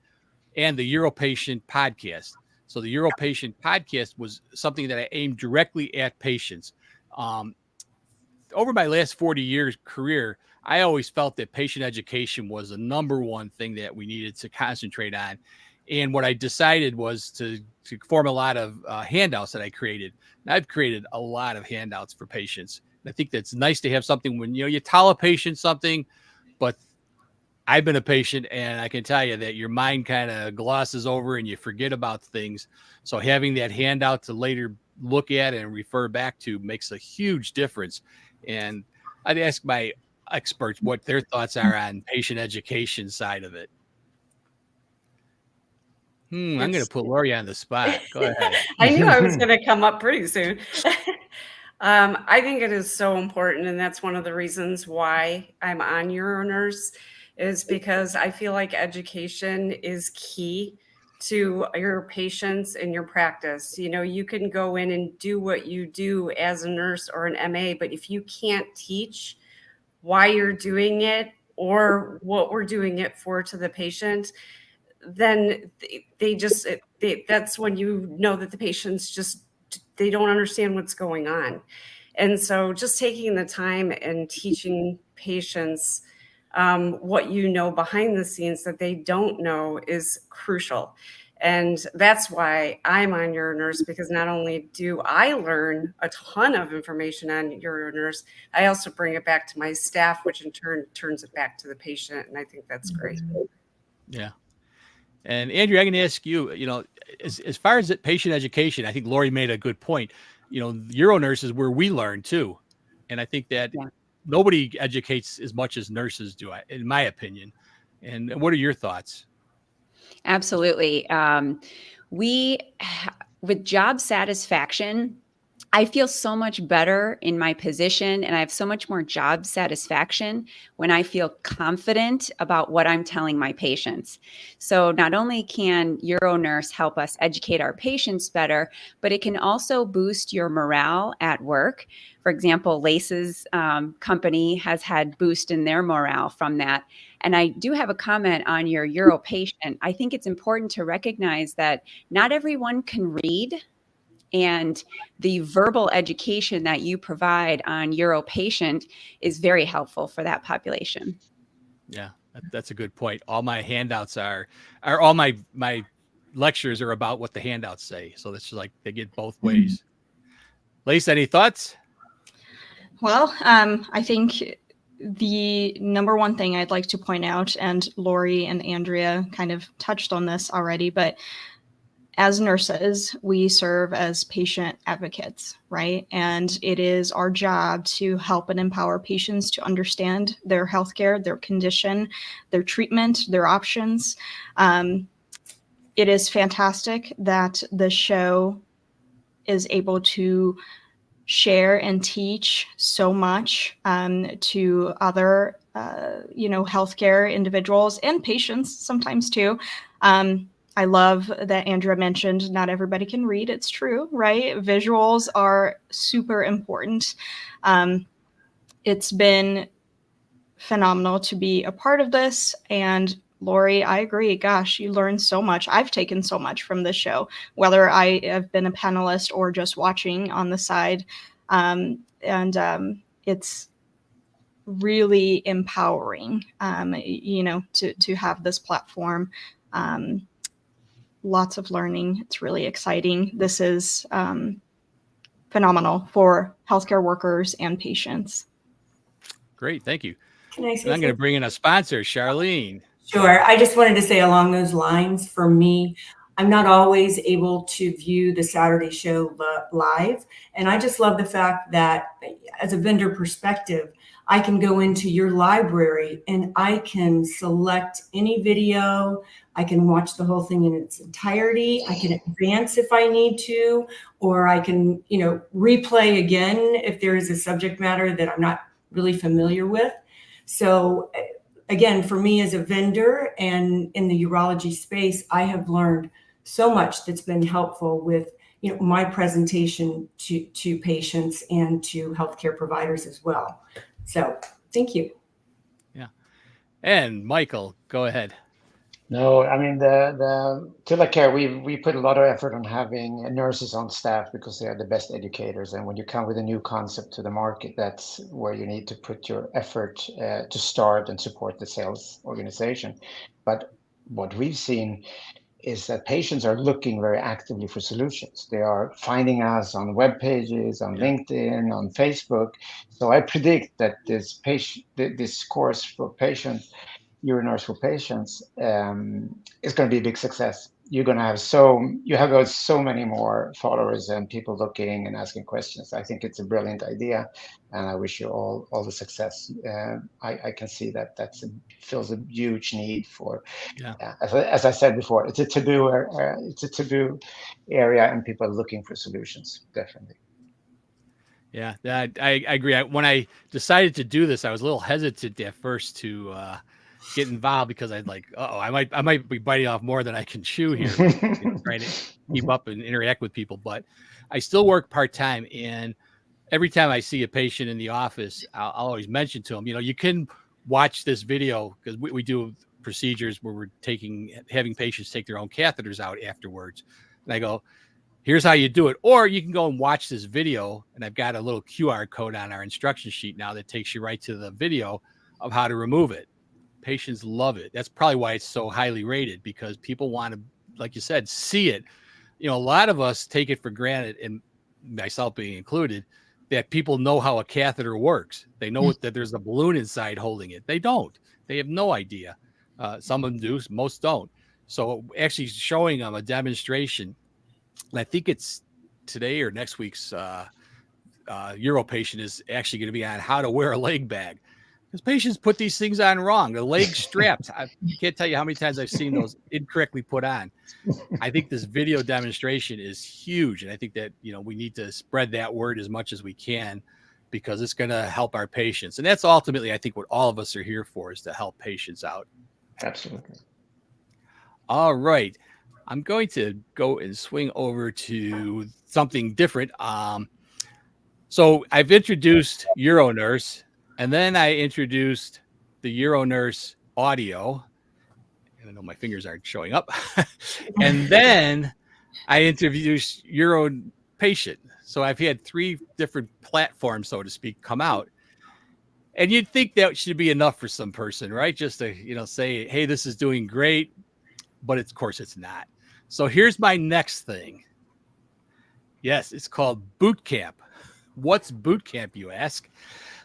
and the Europatient podcast. So the Europatient podcast was something that I aimed directly at patients. Over my last 40 years career, I always felt that patient education was the #1 thing that we needed to concentrate on. And what I decided was to form a lot of handouts that I created. And I've created a lot of handouts for patients. I think that's nice to have something when you tell a patient something, but I've been a patient and I can tell you that your mind kind of glosses over and you forget about things. So having that handout to later look at and refer back to makes a huge difference. And I'd ask my experts what their thoughts are on patient education side of it. I'm going to put Lori on the spot. Go ahead. I knew I was going to come up pretty soon. I think it is so important, and that's one of the reasons why I'm on UroNurse, is because I feel like education is key to your patients and your practice. You can go in and do what you do as a nurse or an MA, but if you can't teach why you're doing it or what we're doing it for to the patient, then that's when you know that the patients they don't understand what's going on. And so just taking the time and teaching patients what behind the scenes that they don't know is crucial. And that's why I'm on UroNurse, because not only do I learn a ton of information on UroNurse, I also bring it back to my staff, which in turn turns it back to the patient. And I think that's great. Yeah. And Andrew, I can ask you, as far as patient education, I think Lori made a good point. UroNurse is where we learn too. And I think that nobody educates as much as nurses do, in my opinion. And what are your thoughts? Absolutely. With job satisfaction, I feel so much better in my position, and I have so much more job satisfaction when I feel confident about what I'm telling my patients. So not only can UroNurse help us educate our patients better, but it can also boost your morale at work. For example, Lace's company has had boost in their morale from that. And I do have a comment on your Uro patient. I think it's important to recognize that not everyone can read, and the verbal education that you provide on Uro patient is very helpful for that population. Yeah, that's a good point. All my handouts are all my lectures are about what the handouts say. So that's like they get both ways. Lace, any thoughts? Well, I think the number one thing I'd like to point out, and Lori and Andrea kind of touched on this already, but as nurses, we serve as patient advocates, right? And it is our job to help and empower patients to understand their healthcare, their condition, their treatment, their options. It is fantastic that the show is able to share and teach so much to other, healthcare individuals and patients sometimes too. I love that Andrea mentioned not everybody can read. It's true, right? Visuals are super important. It's been phenomenal to be a part of this. And Lori, I agree. Gosh, you learn so much. I've taken so much from this show, whether I have been a panelist or just watching on the side. It's really empowering, to have this platform. Lots of learning. It's really exciting. This is phenomenal for healthcare workers and patients. Great, thank you. Can I say I'm going to bring in a sponsor, Charlene. Sure. I just wanted to say along those lines, for me, I'm not always able to view the Saturday show live. And I just love the fact that as a vendor perspective, I can go into your library and I can select any video. I can watch the whole thing in its entirety. I can advance if I need to, or I can, replay again if there is a subject matter that I'm not really familiar with. So again, for me as a vendor and in the urology space, I have learned so much that's been helpful with my presentation to patients and to healthcare providers as well. So thank you. Yeah. And Michael, go ahead. No, I mean the TillaCare, we put a lot of effort on having nurses on staff because they are the best educators. And when you come with a new concept to the market, that's where you need to put your effort to start and support the sales organization. But what we've seen is that patients are looking very actively for solutions. They are finding us on web pages, on LinkedIn, on Facebook. So I predict that this course for patients, UroNurse for Patients, is going to be a big success. You're going to have so many more followers and people looking and asking questions. I think it's a brilliant idea, and I wish you all the success. I can see that fills a huge need for. As I said before, it's a taboo area, and people are looking for solutions. Definitely. Yeah, I agree. When I decided to do this, I was a little hesitant at first to get involved because I'd like, I might be biting off more than I can chew here, trying to keep up and interact with people. But I still work part-time, and every time I see a patient in the office, I'll always mention to them, you can watch this video because we do procedures where we're having patients take their own catheters out afterwards. And I go, here's how you do it. Or you can go and watch this video, and I've got a little QR code on our instruction sheet now that takes you right to the video of how to remove it. Patients love it. That's probably why it's so highly rated, because people want to, like you said, see it. A lot of us take it for granted, and myself being included, that people know how a catheter works. They know that there's a balloon inside holding it. They don't. They have no idea. Some of them do, most don't. So actually showing them a demonstration, and I think it's today or next week's Euro patient is actually going to be on how to wear a leg bag. Because patients put these things on wrong. The leg straps, I can't tell you how many times I've seen those incorrectly put on. I think this video demonstration is huge. And I think that, we need to spread that word as much as we can, because it's going to help our patients. And that's ultimately, I think, what all of us are here for, is to help patients out. Absolutely. All right. I'm going to go and swing over to something different. So I've introduced UroNurse, and then I introduced the UroNurse audio. I know my fingers aren't showing up. And then I introduced UroPatient. So I've had 3 different platforms, so to speak, come out. And you'd think that should be enough for some person, right? Just to, say, hey, this is doing great. But of course it's not. So here's my next thing. Yes, it's called Boot Camp. What's Boot Camp, you ask?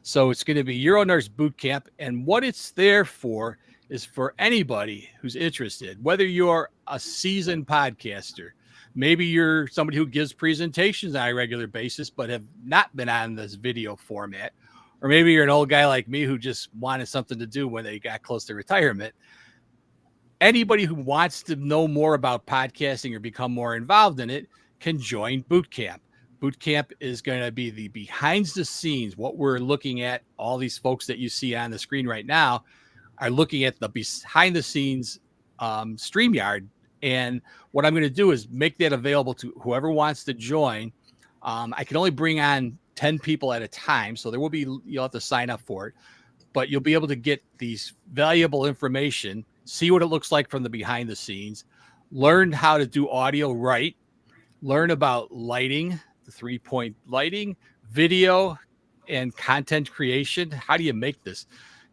So it's going to be UroNurse Boot Camp. And what it's there for is for anybody who's interested, whether you're a seasoned podcaster, maybe you're somebody who gives presentations on a regular basis, but have not been on this video format, or maybe you're an old guy like me who just wanted something to do when they got close to retirement. Anybody who wants to know more about podcasting or become more involved in it can join Boot Camp. Boot Camp is going to be the behind the scenes, what we're looking at. All these folks that you see on the screen right now are looking at the behind the scenes StreamYard. And what I'm going to do is make that available to whoever wants to join. I can only bring on 10 people at a time. So you'll have to sign up for it, but you'll be able to get these valuable information, see what it looks like from the behind the scenes, learn how to do audio right, learn about lighting, the 3-point lighting, video, and content creation. How do you make this?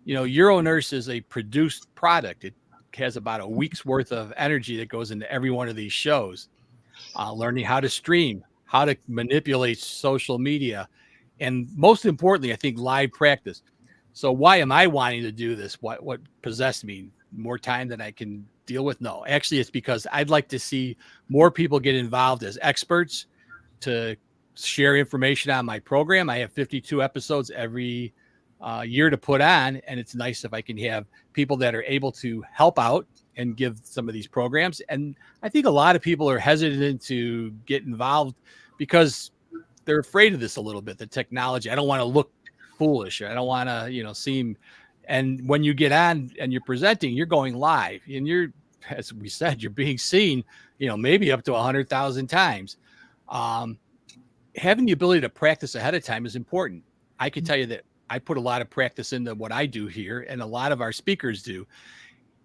UroNurse is a produced product. It has about a week's worth of energy that goes into every one of these shows. Learning how to stream, how to manipulate social media, and most importantly, I think, live practice. So why am I wanting to do this? What possessed me? More time than I can deal with? No, actually, it's because I'd like to see more people get involved as experts to share information on my program. I have 52 episodes every year to put on, and it's nice if I can have people that are able to help out and give some of these programs. And I think a lot of people are hesitant to get involved because they're afraid of this a little bit, the technology. I don't want to look foolish. I don't want to, seem. And when you get on and you're presenting, you're going live, and you're, as we said, you're being seen, maybe up to 100,000 times. Having the ability to practice ahead of time is important. I can tell you that I put a lot of practice into what I do here, and a lot of our speakers do.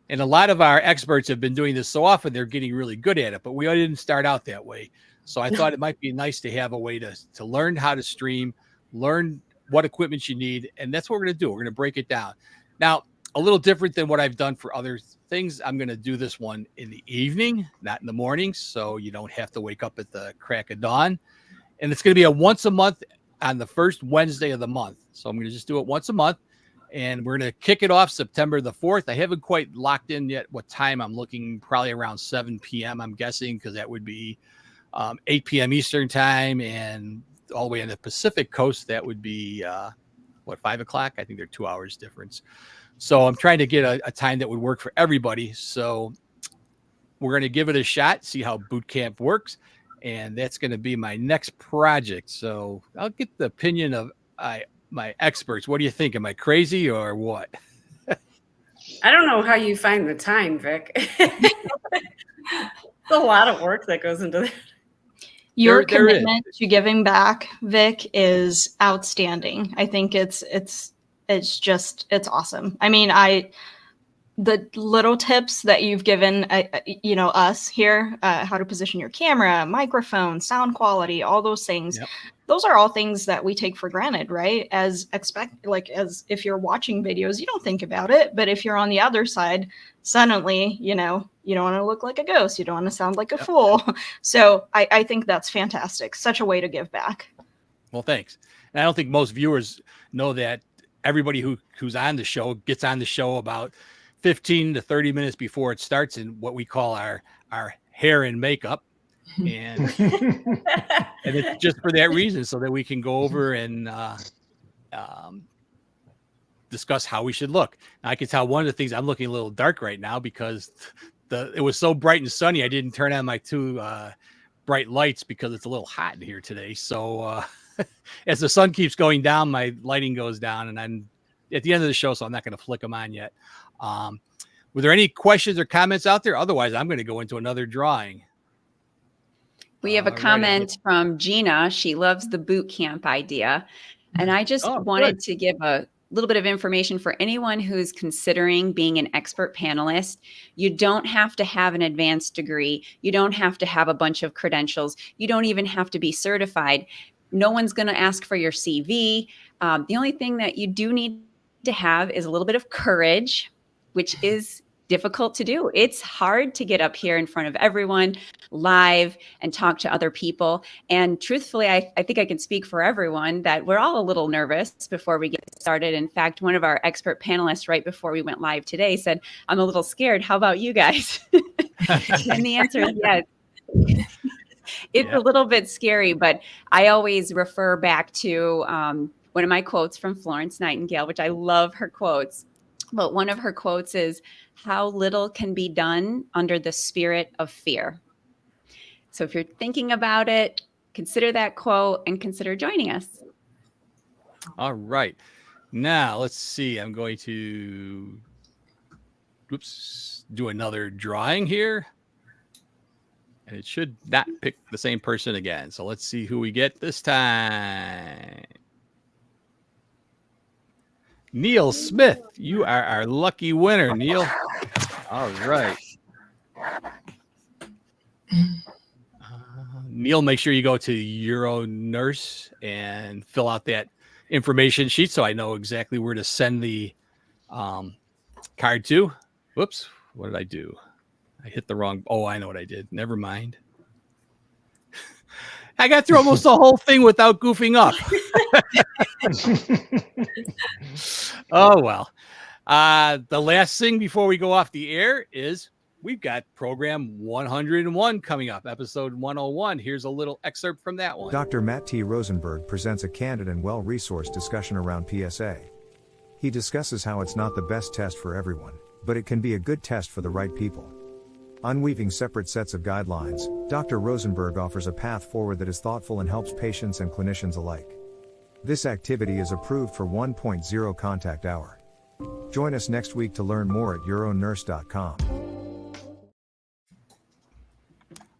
And a lot of our experts have been doing this so often, they're getting really good at it, but we didn't start out that way. So I thought it might be nice to have a way to learn how to stream, learn what equipment you need. And that's what we're going to do. We're going to break it down. Now, a little different than what I've done for other things. I'm going to do this one in the evening, not in the morning. So you don't have to wake up at the crack of dawn. And it's going to be a once a month on the first Wednesday of the month. So I'm going to just do it once a month, and we're going to kick it off September the 4th. I haven't quite locked in yet what time. I'm looking probably around 7 p.m. I'm guessing, because that would be 8 p.m. Eastern time, and all the way on the Pacific coast, that would be 5 o'clock. I think they're 2 hours difference. So I'm trying to get a time that would work for everybody. So we're going to give it a shot, see how boot camp works. And that's going to be my next project. So I'll get the opinion of my experts. What do you think? Am I crazy or what? I don't know how you find the time, Vic. It's a lot of work that goes into that. Your commitment to giving back, Vic, is outstanding. I think it's awesome. I mean, the little tips that you've given, us here, how to position your camera, microphone, sound quality, all those things. Yep. Those are all things that we take for granted, right? As if you're watching videos, you don't think about it. But if you're on the other side, suddenly, you don't want to look like a ghost. You don't want to sound like a fool. So I think that's fantastic. Such a way to give back. Well, thanks. And I don't think most viewers know that everybody who's on the show gets on the show about 15 to 30 minutes before it starts in what we call our hair and makeup. And and it's just for that reason, so that we can go over and discuss how we should look. Now, I can tell one of the things, I'm looking a little dark right now because it was so bright and sunny. I didn't turn on my two bright lights because it's a little hot in here today. So as the sun keeps going down, my lighting goes down, and I'm at the end of the show, so I'm not going to flick them on yet. Were there any questions or comments out there? Otherwise, I'm going to go into another drawing. We have a comment from Gina. She loves the boot camp idea. And I just wanted to give a little bit of information for anyone who's considering being an expert panelist. You don't have to have an advanced degree. You don't have to have a bunch of credentials. You don't even have to be certified. No one's going to ask for your CV. The only thing that you do need to have is a little bit of courage, which is difficult to do. It's hard to get up here in front of everyone live and talk to other people. And truthfully, I think I can speak for everyone that we're all a little nervous before we get started. In fact, one of our expert panelists right before we went live today said, "I'm a little scared. How about you guys?" And the answer is yes. It's a little bit scary, but I always refer back to one of my quotes from Florence Nightingale, which I love her quotes. But one of her quotes is, "How little can be done under the spirit of fear." So if you're thinking about it, consider that quote and consider joining us. All right. Now, let's see. I'm going to do another drawing here. And it should not pick the same person again. So let's see who we get this time. Neil Smith, you are our lucky winner, Neil. All right. Neil, make sure you go to UroNurse and fill out that information sheet so I know exactly where to send the card to. Whoops, what did I do? I hit the wrong. Oh, I know what I did. Never mind. I got through almost the whole thing without goofing up. Oh, well. The last thing before we go off the air is we've got program 101 coming up, episode 101. Here's a little excerpt from that one. Dr. Matt T. Rosenberg presents a candid and well-resourced discussion around PSA. He discusses how it's not the best test for everyone, but it can be a good test for the right people. Unweaving separate sets of guidelines, Dr. Rosenberg offers a path forward that is thoughtful and helps patients and clinicians alike. This activity is approved for 1.0 contact hour. Join us next week to learn more at UroNurse.com.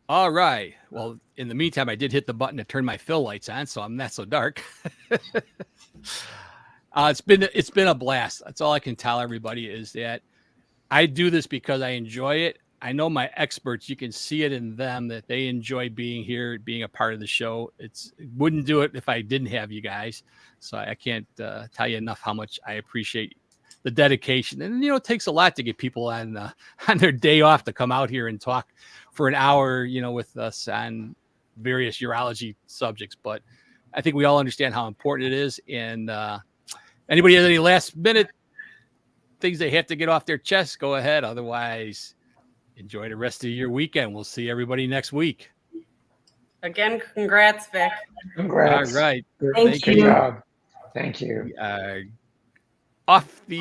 All right. Well, in the meantime, I did hit the button to turn my fill lights on, so I'm not so dark. It's been a blast. That's all I can tell everybody is that I do this because I enjoy it. I know my experts, you can see it in them that they enjoy being here, being a part of the show. Wouldn't do it if I didn't have you guys. So I can't tell you enough how much I appreciate the dedication. And, it takes a lot to get people on their day off to come out here and talk for an hour, with us on various urology subjects. But I think we all understand how important it is. And anybody has any last minute things they have to get off their chest, go ahead. Otherwise, enjoy the rest of your weekend. We'll see everybody next week. Again, congrats, Vic. Congrats. All right. Thank you. Good job. Thank you. Off the